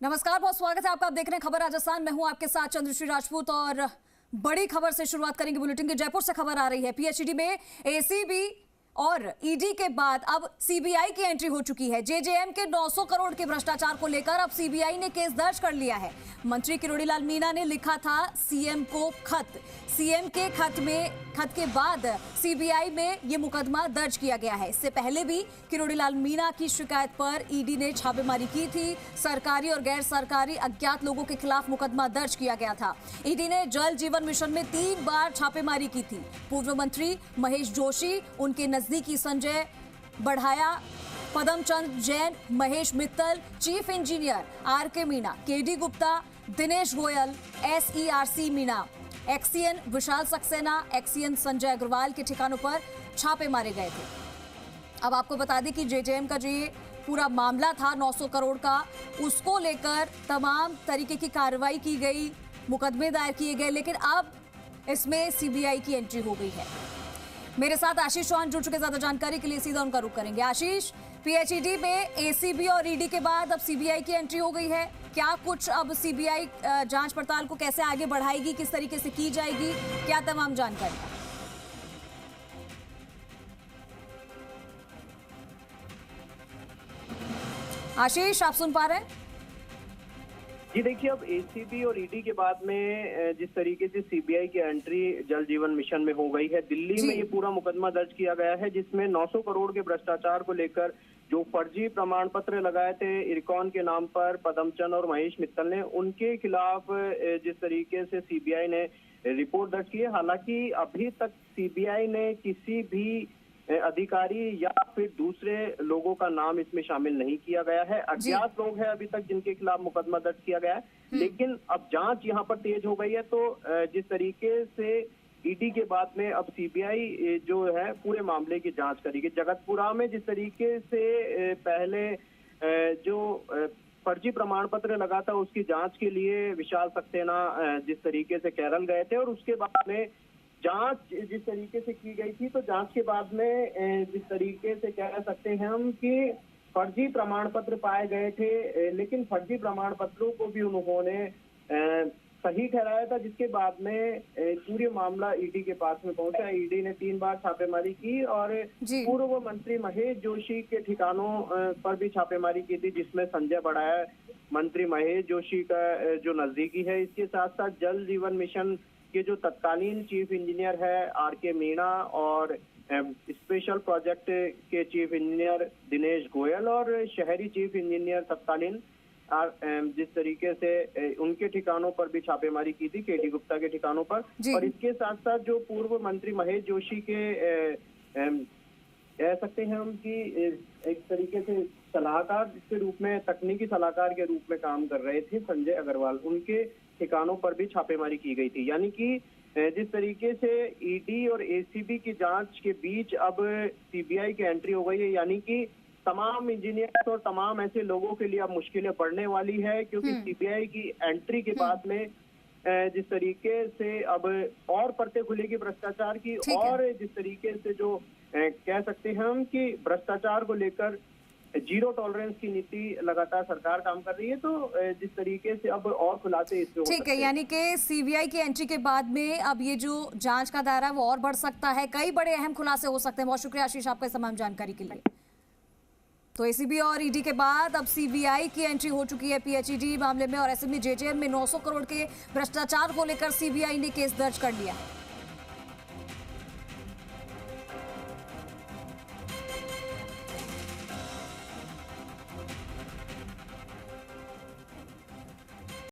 नमस्कार, बहुत स्वागत है आपका। आप देख रहे हैं खबर राजस्थान। मैं हूं आपके साथ चंद्रश्री राजपूत और बड़ी खबर से शुरुआत करेंगे बुलेटिन की। जयपुर से खबर आ रही है, पीएचईडी में एसीबी और ईडी के बाद अब सीबीआई की एंट्री हो चुकी है। जेजेएम के 900 करोड़ के भ्रष्टाचार को लेकर अब सीबीआई ने केस दर्ज कर लिया है। मंत्री किरोड़ीलाल मीणा ने लिखा था सीएम को खत। सीएम के खत के बाद सीबीआई में यह मुकदमा दर्ज किया गया है। इससे पहले भी किरोड़ीलाल मीणा की शिकायत पर ईडी ने छापेमारी की थी। सरकारी और गैर सरकारी अज्ञात लोगों के खिलाफ मुकदमा दर्ज किया गया था। ईडी ने जल जीवन मिशन में 3 बार छापेमारी की थी। पूर्व मंत्री महेश जोशी, उनके नजदीकी संजय बढ़ाया, Padamchand Jain, Mahesh Mittal, chief engineer RK Meena, KD Gupta, Dinesh Goyal, SERC Meena, XEN Vishal Saxena, XEN Sanjay Agarwal के ठिकानों पर छापे मारे गए थे। अब आपको बता दें कि जेजेएम का जो ये पूरा मामला था 900 करोड़ का, उसको लेकर तमाम तरीके की कार्रवाई की गई, मुकदमे दायर किए गए, लेकिन अब इसमें सीबीआई की एंट्री हो गई है। मेरे साथ आशीष चौहान जुड़ चुके, ज्यादा जानकारी के लिए सीधा उनका रुख करेंगे। आशीष, पीएचईडी में एसीबी और ईडी के बाद अब सीबीआई की एंट्री हो गई है। क्या कुछ अब सीबीआई जांच पड़ताल को कैसे आगे बढ़ाएगी, किस तरीके से की जाएगी, क्या तमाम जानकारी? आशीष, आप सुन पा रहे हैं? जी देखिए, अब एसीबी और ईडी के बाद में जिस तरीके से सीबीआई की एंट्री जल जीवन मिशन में हो गई है, दिल्ली में ये पूरा मुकदमा दर्ज किया गया है, जिसमें 900 करोड़ के भ्रष्टाचार को लेकर जो फर्जी प्रमाण पत्र लगाए थे इरकॉन के नाम पर पदमचंद और महेश मित्तल ने, उनके खिलाफ जिस तरीके से सीबीआई ने रिपोर्ट दर्ज की है। हालांकि अभी तक सीबीआई ने किसी भी अधिकारी या फिर दूसरे लोगों का नाम इसमें शामिल नहीं किया गया है। अज्ञात लोग हैं अभी तक जिनके खिलाफ मुकदमा दर्ज किया गया है, लेकिन अब जांच यहां पर तेज हो गई है। तो जिस तरीके से ईडी के बाद में अब सीबीआई जो है पूरे मामले की जांच करेगी। जगतपुरा में जिस तरीके से पहले जो फर्जी प्रमाण पत्र लगा था, उसकी जांच के लिए विशाल सक्सेना जिस तरीके से केरल गए थे, और उसके बाद में जांच जिस तरीके से की गई थी, तो जांच के बाद में जिस तरीके से कह सकते हैं हम कि फर्जी प्रमाण पत्र पाए गए थे, लेकिन फर्जी प्रमाण पत्रों को भी उन्होंने सही ठहराया था, जिसके बाद में पूरे मामला ईडी के पास में पहुंचा। ईडी ने 3 बार छापेमारी की और पूर्व मंत्री महेश जोशी के ठिकानों पर भी छापेमारी की थी, जिसमें संजय बढ़ाया मंत्री महेश जोशी का जो नजदीकी है। इसके साथ साथ जल जीवन मिशन के जो तत्कालीन चीफ इंजीनियर है आरके मीणा और स्पेशल प्रोजेक्ट के चीफ इंजीनियर दिनेश गोयल और शहरी चीफ इंजीनियर तत्कालीन जिस तरीके से उनके ठिकानों पर भी छापेमारी की थी, केडी गुप्ता के ठिकानों पर। और इसके साथ साथ जो पूर्व मंत्री महेश जोशी के कह सकते हैं हम कि एक तरीके से सलाहकार के रूप में, तकनीकी सलाहकार के रूप में काम कर रहे थे संजय अग्रवाल, उनके ठिकानों पर भी छापेमारी की गई थी। यानी कि जिस तरीके से ईडी और एसीबी की जांच के बीच अब सीबीआई की एंट्री हो गई है, यानी कि तमाम इंजीनियर्स और तमाम ऐसे लोगों के लिए अब मुश्किलें बढ़ने वाली है, क्योंकि सीबीआई की एंट्री के बाद में जिस तरीके से अब और परतें खुलेगी भ्रष्टाचार की, और जिस तरीके से जो कह सकते हैं हम कि भ्रष्टाचार को लेकर जीरो टॉलरेंस की नीति लगातार सरकार काम कर रही है। तो जिस तरीके से अब और खुलासे इसमें ठीक है, यानी कि सीबीआई की एंट्री के बाद में अब ये जो जांच का दायरा है वो और बढ़ सकता है, कई बड़े अहम खुलासे हो सकते हैं। बहुत शुक्रिया आशीष आपका तमाम जानकारी के लिए। तो एसीबी और ईडी के बाद अब सीबीआई की एंट्री हो चुकी है पीएचईडी मामले में, और ऐसे में जेजेएम में 900 करोड़ के भ्रष्टाचार को लेकर सीबीआई ने केस दर्ज कर लिया है।